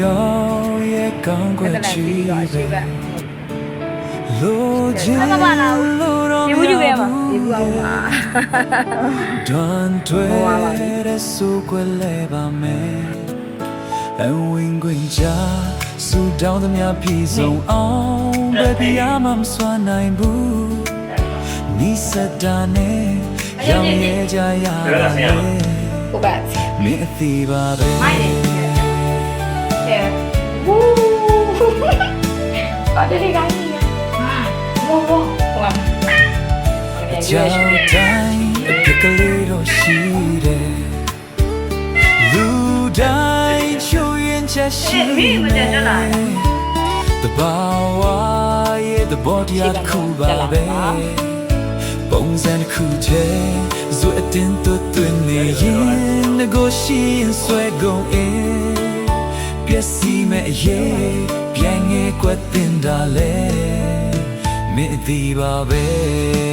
ရောက်ရဲ့ကောင်းကွယ်ချီပဲလိုချင်လို့တော့မရဘူးဒွန်တွေတဲ့ဆိုကွယ်လဲပါမယ်အဝင်ခွင့်ချဆူတောင်းသမျှပြည်စုံအောင်ဘယ်ပြာမှမစွမ်းနိုင်ဘူးနိစတာနဲ့ရောင်ရဲကြရရတယ်ဟုတ်ပါမင်းအသေးပါပဲမိုက်တယ်ဝူးပါတည်းကိုင်းနေဝူးဝူးဟောကြောင်တိုင်းအကလေးတော့ရှိတယ်လူတိုင်းချိုးရင်ချက်ရှိမယ်တဘာဝရဲ့တဘောတရားခုပါပဲပုံစံခုချဲဇွတ်အတင်းသွင်းနေရင်ငကိုရှိရင်ဆွဲကုန်အင်းပျက်စီးမဲ့အရေးပြန်ငယ်ကွက်တင်တာလေမင်းဒီပါပဲ